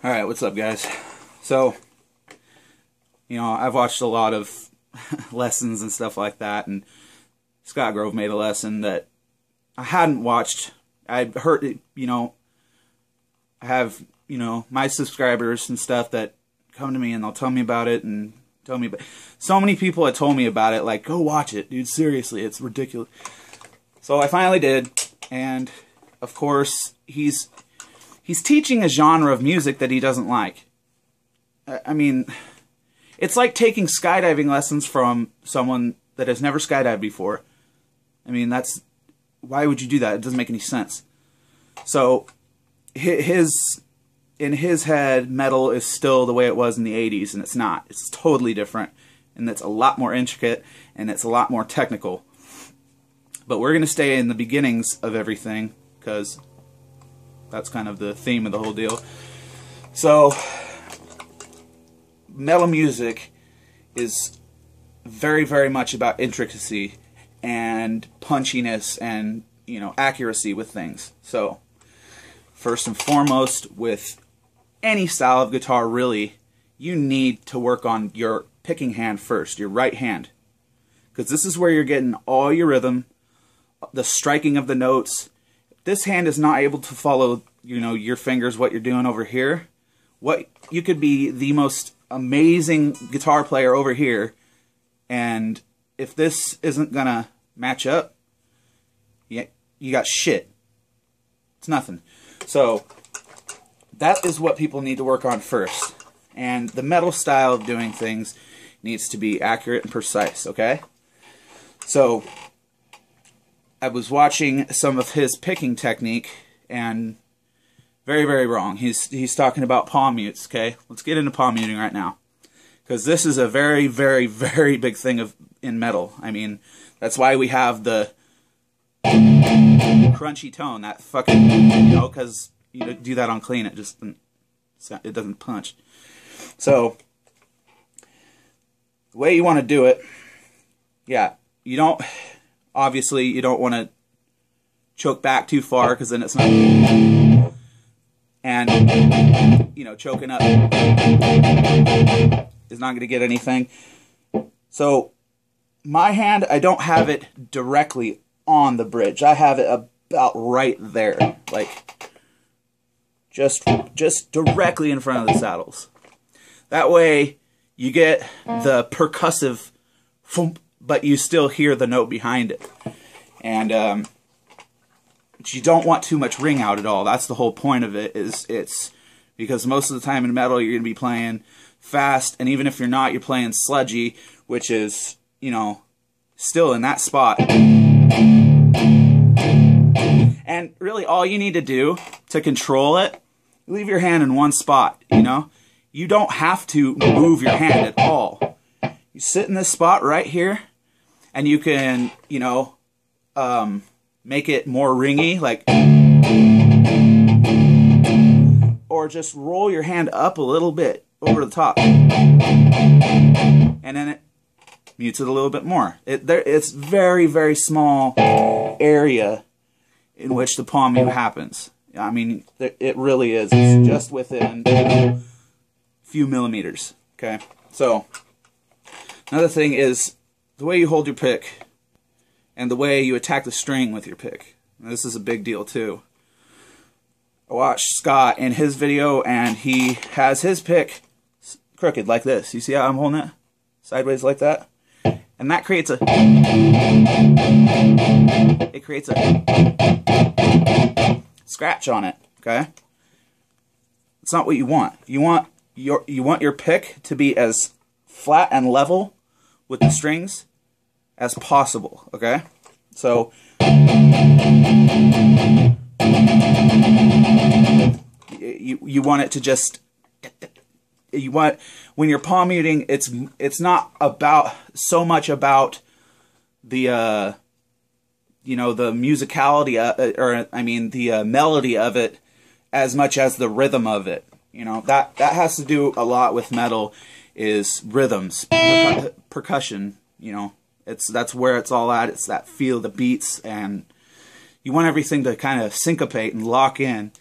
Alright, what's up guys? So, I've watched a lot of lessons and stuff like that, and Scott Grove made a lesson that I hadn't watched. I'd heard it, I have, my subscribers and stuff that come to me and they'll tell me about it and tell me about so many people had told me about it, like, go watch it, dude, seriously, it's ridiculous. So I finally did, and of course, he's teaching a genre of music that he doesn't like. I mean, it's like taking skydiving lessons from someone that has never skydived before. I mean, why would you do that? It doesn't make any sense. So, in his head, metal is still the way it was in the 80s, and it's not. It's totally different, and it's a lot more intricate, and it's a lot more technical. But we're going to stay in the beginnings of everything, because that's kind of the theme of the whole deal. So, metal music is very, very much about intricacy and punchiness and, accuracy with things. So, first and foremost, with any style of guitar, really, you need to work on your picking hand first, your right hand. Because this is where you're getting all your rhythm, the striking of the notes. This hand is not able to follow, your fingers, what you're doing over here. You could be the most amazing guitar player over here, and if this isn't gonna match up, you got shit. It's nothing. So that is what people need to work on first. And the metal style of doing things needs to be accurate and precise, okay? So I was watching some of his picking technique, and very, very wrong. He's talking about palm mutes, okay? Let's get into palm muting right now, because this is a very, very, very big thing in metal. I mean, that's why we have the crunchy tone, that fucking, because you do that on clean, it doesn't punch. So the way you want to do it, obviously you don't want to choke back too far, because then it's not, and choking up is not going to get anything. So my hand, I don't have it directly on the bridge. I have it about right there, like just directly in front of the saddles. That way you get the percussive thump, but you still hear the note behind it. And you don't want too much ring out at all. That's the whole point of it. It's because most of the time in metal you're going to be playing fast, and even if you're not, you're playing sludgy, which is, still in that spot. And really all you need to do to control it, leave your hand in one spot, You don't have to move your hand at all. You sit in this spot right here, and you can, make it more ringy, like, or just roll your hand up a little bit over the top, and then it mutes it a little bit more. It's very, very small area in which the palm mute happens. I mean, it really is. It's just within a few millimeters. Okay, so another thing is the way you hold your pick and the way you attack the string with your pick. And this is a big deal too. I watched Scott in his video, and he has his pick crooked like this. You see how I'm holding it? Sideways like that? And that creates a scratch on it, okay? It's not what you want. You want your pick to be as flat and level with the strings as possible, okay? So you want it to just, when you're palm muting, it's not about so much about the the musicality the melody of it, as much as the rhythm of it. That has to do a lot with metal, is rhythms, percussion. That's where it's all at. It's that feel, the beats, and you want everything to kind of syncopate and lock in.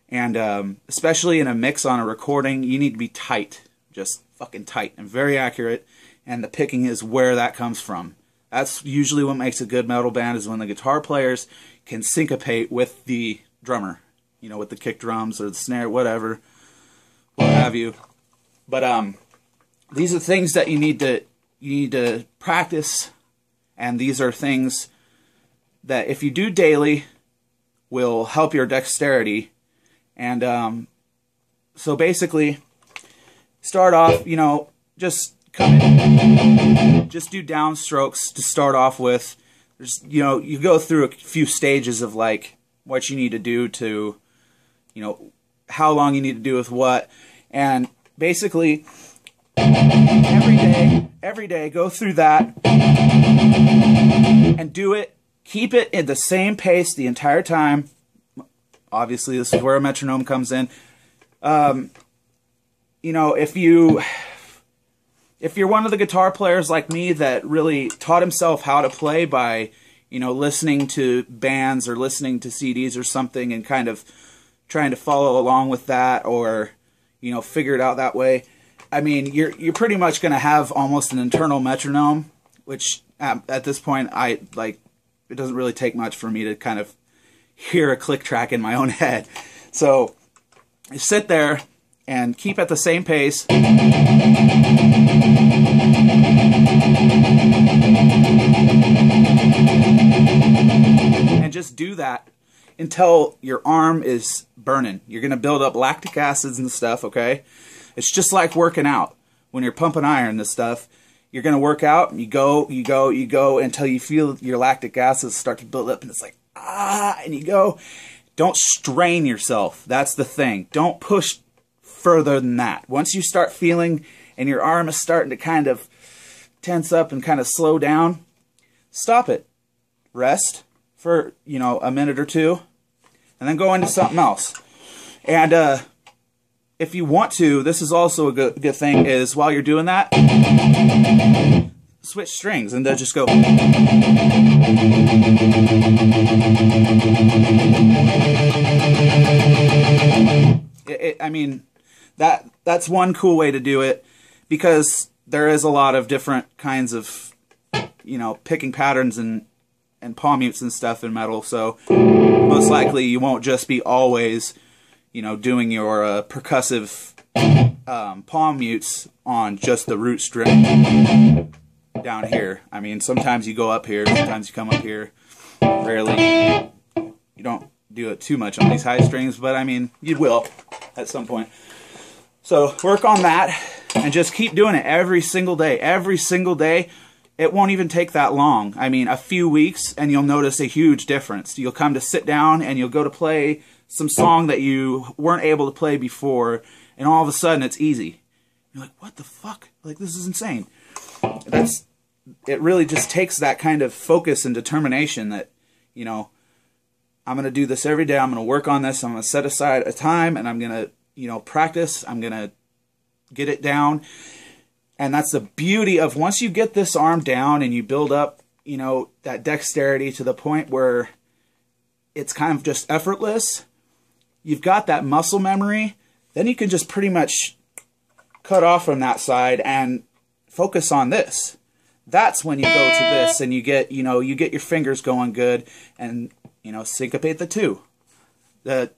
And especially in a mix on a recording, you need to be tight, just fucking tight and very accurate. And the picking is where that comes from. That's usually what makes a good metal band, is when the guitar players can syncopate with the drummer, you know, with the kick drums or the snare, whatever, what have you. But these are things that you need to practice, and these are things that if you do daily will help your dexterity. And so basically, start off, you know, just come in, just do downstrokes to start off with. There's, you know, you go through a few stages of like what you need to do to, you know, how long you need to do with what, and basically every day go through that and do it. Keep it at the same pace the entire time. Obviously, this is where a metronome comes in. You know, if you're one of the guitar players like me that really taught himself how to play by, you know, listening to bands or listening to CDs or something and kind of trying to follow along with that, or, you know, figure it out that way, I mean, you're pretty much going to have almost an internal metronome, which at this point, it doesn't really take much for me to kind of hear a click track in my own head. So you sit there and keep at the same pace. And just do that until your arm is burning. You're going to build up lactic acids and stuff, okay? It's just like working out. When you're pumping iron and stuff, you're going to work out, and you go until you feel your lactic acids start to build up, and it's like, and you go. Don't strain yourself. That's the thing. Don't push further than that. Once you start feeling and your arm is starting to kind of tense up and kind of slow down, stop it. Rest for, you know, a minute or two, and then go into something else. And if you want to, this is also a good thing, is while you're doing that, switch strings and then just go. I mean, that's one cool way to do it, because there is a lot of different kinds of, you know, picking patterns and palm mutes and stuff in metal. So most likely you won't just be always, you know, doing your percussive palm mutes on just the root string down here. I mean, sometimes you go up here, sometimes you come up here. Rarely, you don't do it too much on these high strings, but I mean, you will at some point. So work on that and just keep doing it every single day. Every single day. It won't even take that long. I mean, a few weeks and you'll notice a huge difference. You'll come to sit down and you'll go to play some song that you weren't able to play before, and all of a sudden it's easy. You're like, what the fuck? Like, this is insane. It really just takes that kind of focus and determination that, you know, I'm going to do this every day. I'm going to work on this. I'm going to set aside a time, and I'm going to, you know, practice. I'm going to get it down. And that's the beauty of, once you get this arm down and you build up, you know, that dexterity to the point where it's kind of just effortless, you've got that muscle memory, then you can just pretty much cut off from that side and focus on this. That's when you go to this and you get, you know, you get your fingers going good, and, you know, syncopate the two. The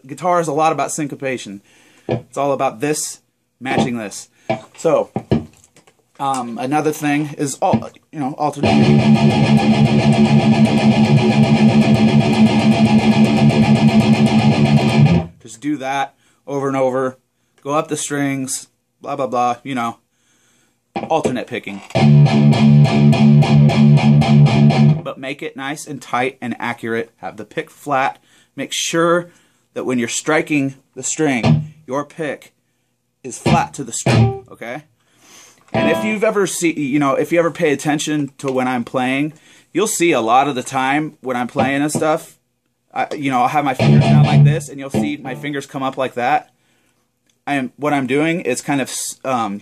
guitar is a lot about syncopation. It's all about this matching this. So, another thing is, alternating. Just do that over and over. Go up the strings, blah, blah, blah, you know. Alternate picking. But make it nice and tight and accurate. Have the pick flat. Make sure that when you're striking the string, your pick is flat to the string, okay? And if you've ever if you ever pay attention to when I'm playing, you'll see a lot of the time when I'm playing and stuff, I'll have my fingers down like this, and you'll see my fingers come up like that. What I'm doing is kind of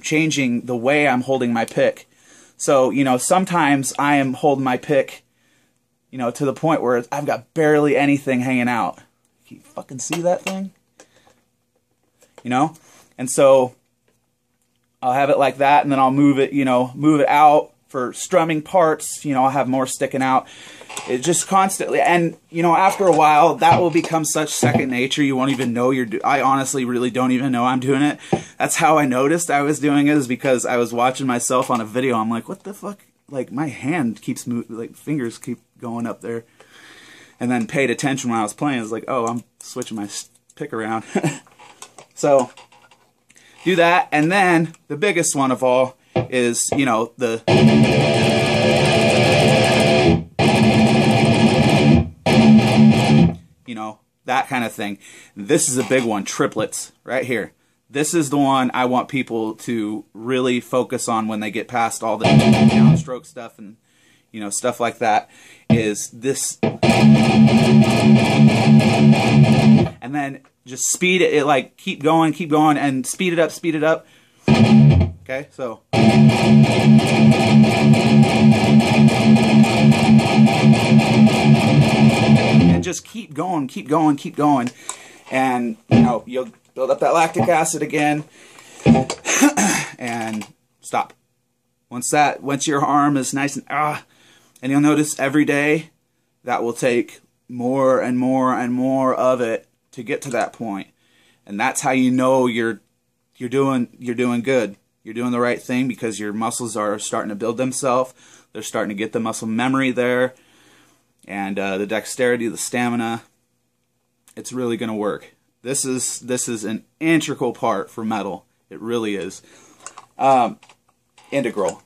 changing the way I'm holding my pick. So, you know, sometimes I am holding my pick, you know, to the point where I've got barely anything hanging out. Can you fucking see that thing? You know? And so I'll have it like that, and then I'll move it, you know, move it out for strumming parts. You know, I'll have more sticking out. It just constantly, and you know, after a while, that will become such second nature. You won't even know I honestly really don't even know I'm doing it. That's how I noticed I was doing it, is because I was watching myself on a video. I'm like, what the fuck? Like, my hand keeps moving, like, fingers keep going up there. And then paid attention when I was playing. I was like, oh, I'm switching my pick around. So, do that, and then the biggest one of all is, you know, the... You know, that kind of thing. This is a big one, triplets, right here. This is the one I want people to really focus on when they get past all the downstroke stuff and, you know, stuff like that, is this. And then just speed it, like keep going, and speed it up, Okay, so. And just keep going. And, you know, you'll build up that lactic acid again. And stop. Once your arm is nice and you'll notice every day that will take more and more of it to get to that point. And that's how you know you're doing good. You're doing the right thing, because your muscles are starting to build themselves. They're starting to get the muscle memory there, and the dexterity, the stamina. It's really going to work. This is an integral part for metal. It really is. Integral.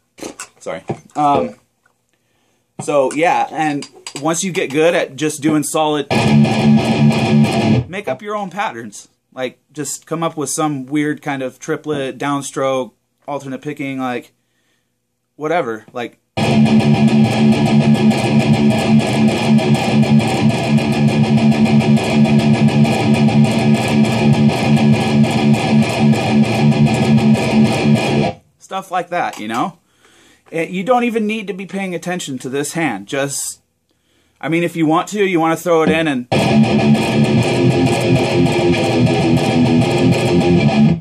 Sorry. So yeah, and once you get good at just doing solid, make up your own patterns. Like, just come up with some weird kind of triplet, downstroke, alternate picking, like, whatever. Like, stuff like that, you know? You don't even need to be paying attention to this hand. Just, I mean, if you want to throw it in and,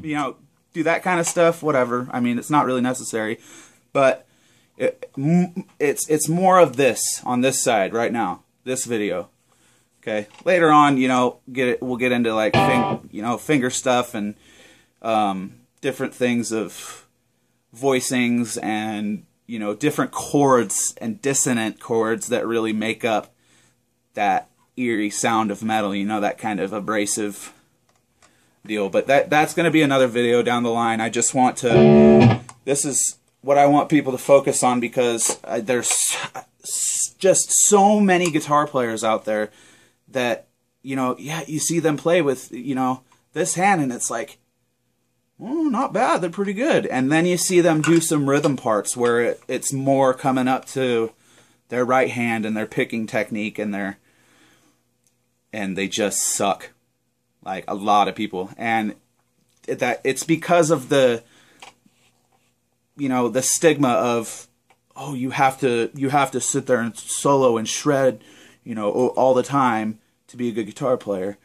you know, do that kind of stuff, whatever. I mean, it's not really necessary, but it's more of this on this side right now, this video. Okay, later on, you know, we'll get into like finger stuff and different things of voicings and, you know, different chords and dissonant chords that really make up that eerie sound of metal, you know, that kind of abrasive deal. But that's going to be another video down the line. I just want to, this is what I want people to focus on, because there's just so many guitar players out there that, you know, yeah, you see them play with, you know, this hand, and it's like, oh, not bad, they're pretty good. And then you see them do some rhythm parts where it's more coming up to their right hand and their picking technique, and they just suck. Like a lot of people. And it's because of the, you know, the stigma of, oh, you have to sit there and solo and shred, you know, all the time to be a good guitar player.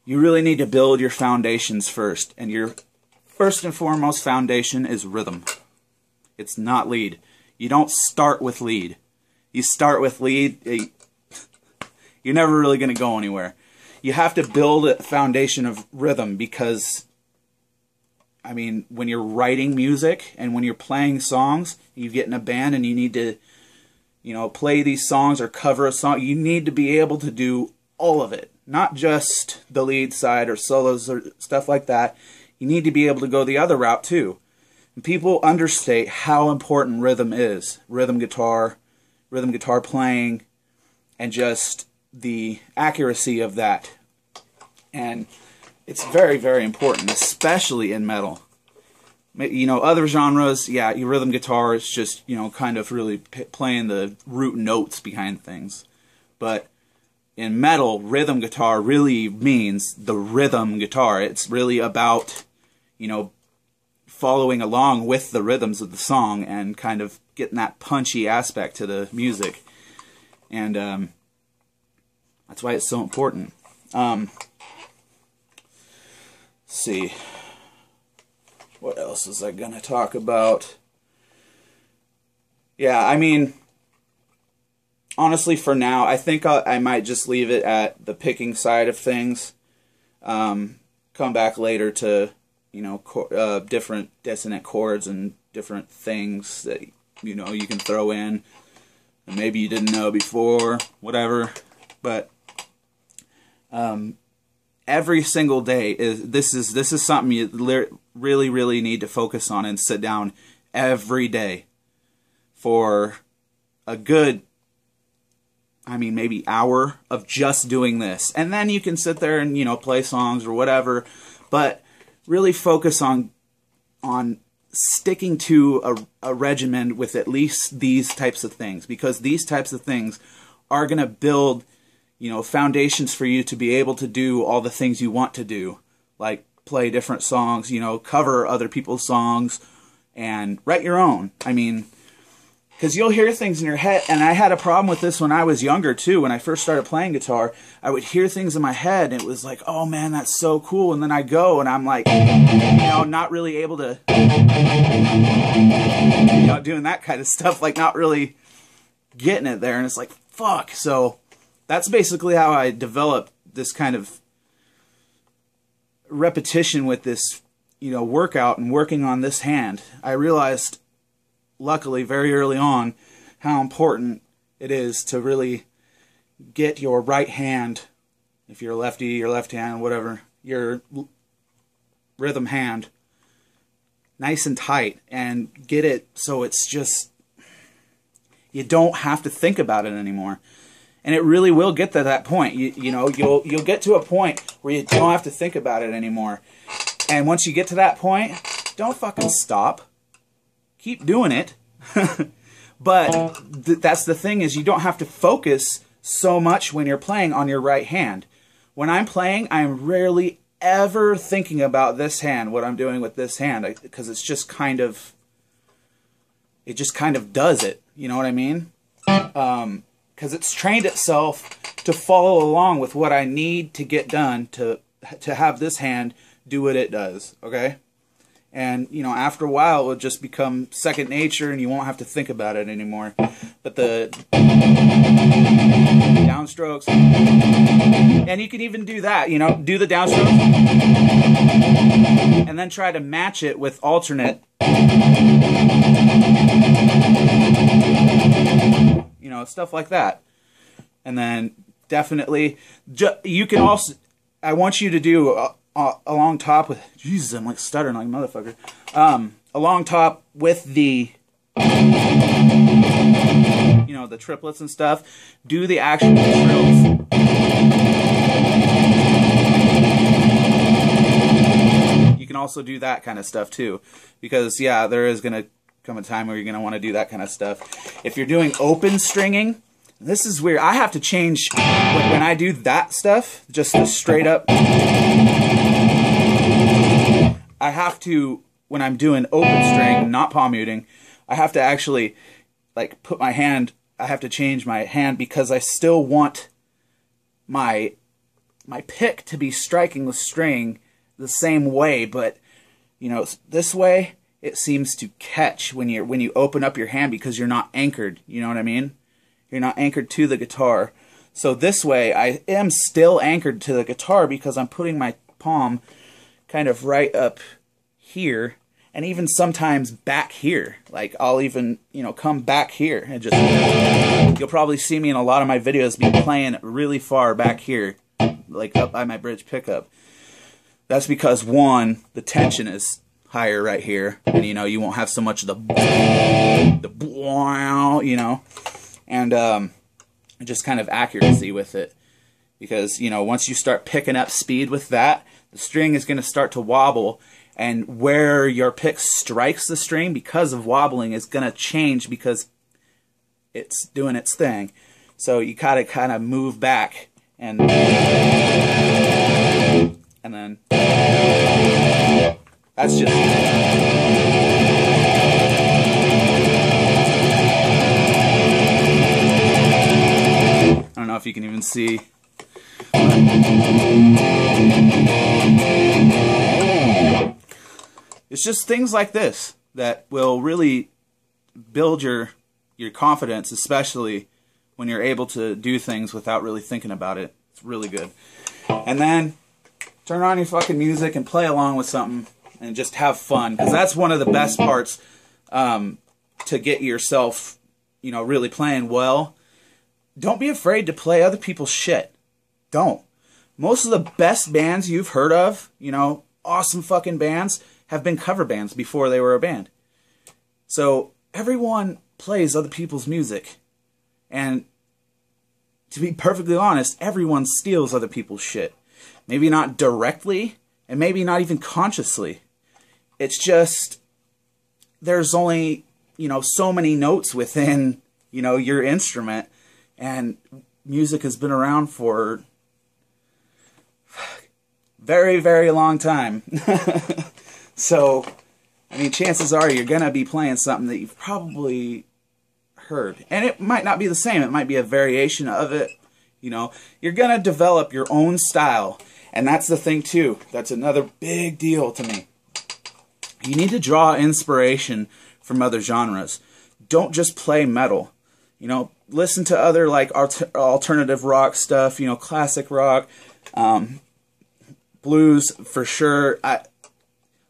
You really need to build your foundations first, and your first and foremost foundation is rhythm. It's not lead. You don't start with lead. You start with lead, you're never really going to go anywhere. You have to build a foundation of rhythm, because, I mean, when you're writing music and when you're playing songs, you get in a band and you need to, you know, play these songs or cover a song, you need to be able to do all of it. Not just the lead side or solos or stuff like that. You need to be able to go the other route too. And people understate how important rhythm is. Rhythm guitar playing, and just the accuracy of that. And it's very, very important, especially in metal. You know, other genres, yeah, your rhythm guitar is just, you know, kind of really playing the root notes behind things. But in metal, rhythm guitar really means the rhythm guitar. It's really about, you know, following along with the rhythms of the song and kind of getting that punchy aspect to the music. And that's why it's so important. See, what else was I gonna talk about? Yeah, I mean, honestly, for now, I think I might just leave it at the picking side of things. Come back later to, you know, different dissonant chords and different things that, you know, you can throw in and maybe you didn't know before, whatever. But every single day this is something you really need to focus on and sit down every day for a good, I mean, maybe hour of just doing this. And then you can sit there and, you know, play songs or whatever, but really focus on sticking to a regimen with at least these types of things, because these types of things are going to build, you know, foundations for you to be able to do all the things you want to do, like play different songs, you know, cover other people's songs, and write your own. I mean, because you'll hear things in your head, and I had a problem with this when I was younger too. When I first started playing guitar, I would hear things in my head, and it was like, oh man, that's so cool, and then I go, and I'm like, you know, not really able to, you know, doing that kind of stuff, like not really getting it there, and it's like, fuck. So that's basically how I developed this kind of repetition with this, you know, workout and working on this hand. I realized, luckily, very early on, how important it is to really get your right hand, if you're a lefty, your left hand, whatever, your rhythm hand, nice and tight, and get it so it's just, you don't have to think about it anymore. And it really will get to that point. You know, you'll get to a point where you don't have to think about it anymore. And once you get to that point, don't fucking stop. Keep doing it. But that's the thing, is you don't have to focus so much when you're playing on your right hand. When I'm playing, I'm rarely ever thinking about this hand, what I'm doing with this hand, because it's just kind of, it just kind of does it. You know what I mean? Because it's trained itself to follow along with what I need to get done to have this hand do what it does, okay? And, you know, after a while, it will just become second nature, and you won't have to think about it anymore. But the downstrokes, and you can even do that, you know, do the downstrokes, and then try to match it with alternate, you know, stuff like that. And then definitely, you can also, I want you to do along top with, Jesus, I'm like stuttering like a motherfucker, along top with the, you know, the triplets and stuff, do the actual trills. You can also do that kind of stuff too, because yeah, there is going to come a time where you're going to want to do that kind of stuff. If you're doing open stringing, this is weird. I have to change when I do that stuff, just the straight up. I have to, when I'm doing open string, not palm muting, I have to actually like put my hand, I have to change my hand, because I still want my pick to be striking the string the same way, but you know, this way it seems to catch when you open up your hand, because you're not anchored, you know what I mean? You're not anchored to the guitar. So this way I am still anchored to the guitar, because I'm putting my palm kind of right up here, and even sometimes back here. Like I'll even, you know, come back here and just, you'll probably see me in a lot of my videos be playing really far back here, like up by my bridge pickup. That's because, one, the tension is higher right here, and you know, you won't have so much of the you know, and just kind of accuracy with it, because you know, once you start picking up speed with that, the string is going to start to wobble, and where your pick strikes the string because of wobbling is going to change, because it's doing its thing. So you gotta kind of move back, and then that's just, I don't know if you can even see. It's just things like this that will really build your confidence, especially when you're able to do things without really thinking about it. It's really good. And then turn on your fucking music and play along with something and just have fun, because that's one of the best parts to get yourself, you know, really playing well. Don't be afraid to play other people's shit. Don't. Most of the best bands you've heard of, you know, awesome fucking bands, have been cover bands before they were a band. So everyone plays other people's music. And to be perfectly honest, everyone steals other people's shit. Maybe not directly, and maybe not even consciously. It's just, there's only, you know, so many notes within, you know, your instrument. And music has been around for very, very long time. So, I mean, chances are you're going to be playing something that you've probably heard. And it might not be the same. It might be a variation of it. You know, you're going to develop your own style. And that's the thing, too. That's another big deal to me. You need to draw inspiration from other genres. Don't just play metal. You know, listen to other, like, alternative rock stuff, you know, classic rock, blues, for sure.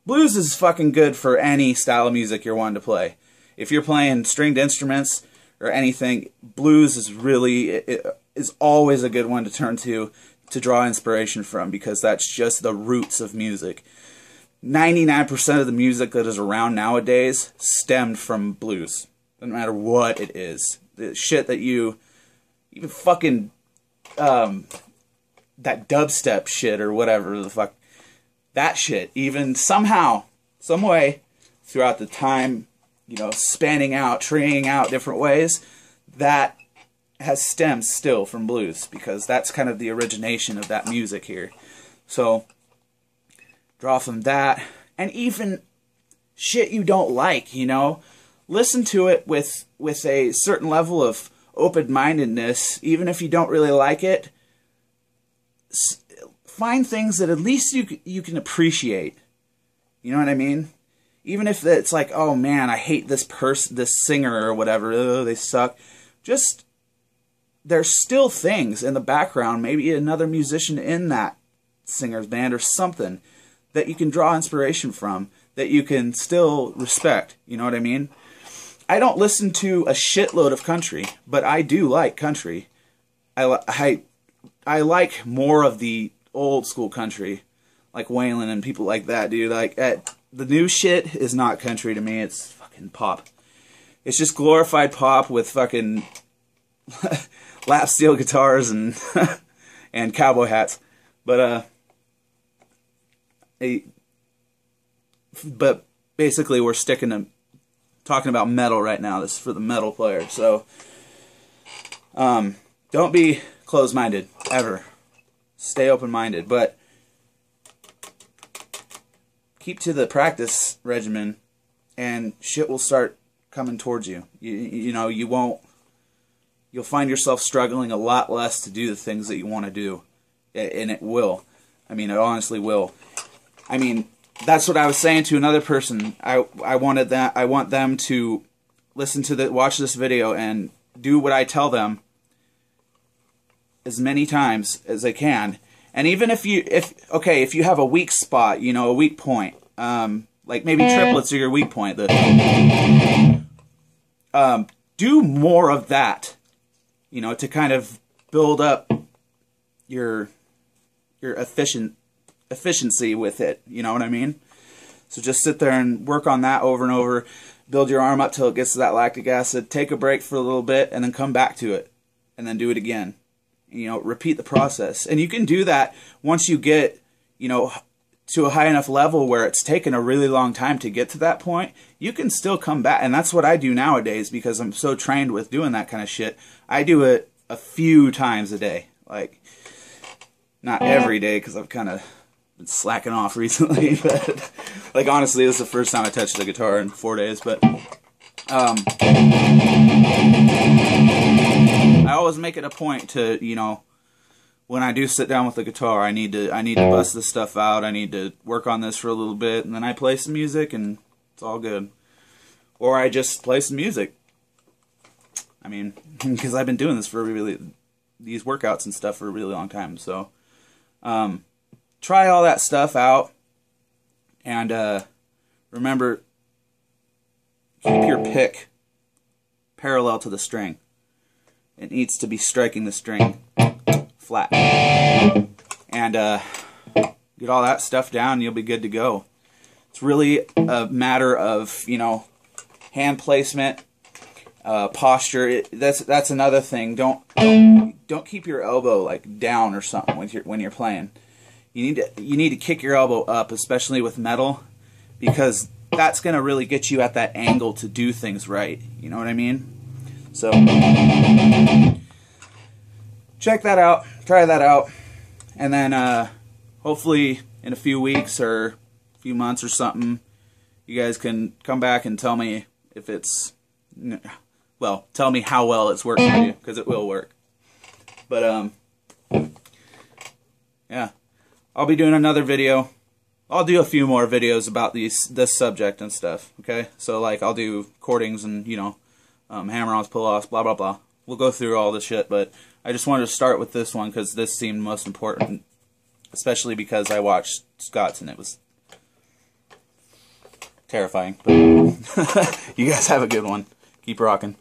Blues is fucking good for any style of music you're wanting to play. If you're playing stringed instruments or anything, blues is really, is always a good one to turn to draw inspiration from, because that's just the roots of music. 99% of the music that is around nowadays stemmed from blues. No matter what it is. The shit that you, even fucking, that dubstep shit or whatever the fuck, that shit, even somehow, some way, throughout the time, you know, spanning out, treeing out different ways, that has stemmed still from blues, because that's kind of the origination of that music here. So, draw from that, and even shit you don't like, you know, listen to it with a certain level of open-mindedness, even if you don't really like it. Find things that at least you can appreciate. You know what I mean? Even if it's like, oh man, I hate this singer or whatever, oh, they suck. Just, there's still things in the background, maybe another musician in that singer's band or something, that you can draw inspiration from, that you can still respect. You know what I mean? I don't listen to a shitload of country, but I do like country. I like more of the old school country, like Waylon and people like that, dude. Like, the new shit is not country to me. It's fucking pop. It's just glorified pop with fucking lap steel guitars and and cowboy hats. But but basically we're sticking to talking about metal right now. This is for the metal player. So don't be closed-minded ever. Stay open-minded, but keep to the practice regimen, and shit will start coming towards you. You know, you'll find yourself struggling a lot less to do the things that you want to do, and it will. I mean, it honestly will. I mean, that's what I was saying to another person. I want them to watch this video and do what I tell them as many times as they can. And even if you have a weak spot, you know, a weak point, like maybe triplets are your weak point, do more of that, you know, to kind of build up your efficiency with it, you know what I mean? So just sit there and work on that over and over, build your arm up till it gets to that lactic acid, take a break for a little bit, and then come back to it, and then do it again. You know, repeat the process. And you can do that once you get, you know, to a high enough level where it's taken a really long time to get to that point. You can still come back. And that's what I do nowadays, because I'm so trained with doing that kind of shit. I do it a few times a day. Like, not every day, because I've kind of been slacking off recently. But, like, honestly, this is the first time I touched the guitar in 4 days. But I always make it a point to, you know, when I do sit down with the guitar, I need to bust this stuff out. I need to work on this for a little bit, and then I play some music, and it's all good. Or I just play some music. I mean, because I've been doing this for these workouts and stuff for a really long time. So, try all that stuff out, and remember, keep your pick parallel to the string. It needs to be striking the string flat. And get all that stuff down, and you'll be good to go. It's really a matter of, you know, hand placement, posture. That's another thing. Don't keep your elbow like down or something when you're playing. You need to kick your elbow up, especially with metal, because that's gonna really get you at that angle to do things right. You know what I mean? So check that out, try that out, and then hopefully in a few weeks or a few months or something, you guys can come back and tell me if it's, well, tell me how well it's working for you, because it will work. But yeah, I'll be doing another video. I'll do a few more videos about this subject and stuff. Okay, so like I'll do chordings and, you know, hammer-ons, pull-offs, blah blah blah. We'll go through all this shit, but I just wanted to start with this one because this seemed most important, especially because I watched Scott's and it was terrifying. But you guys have a good one. Keep rocking.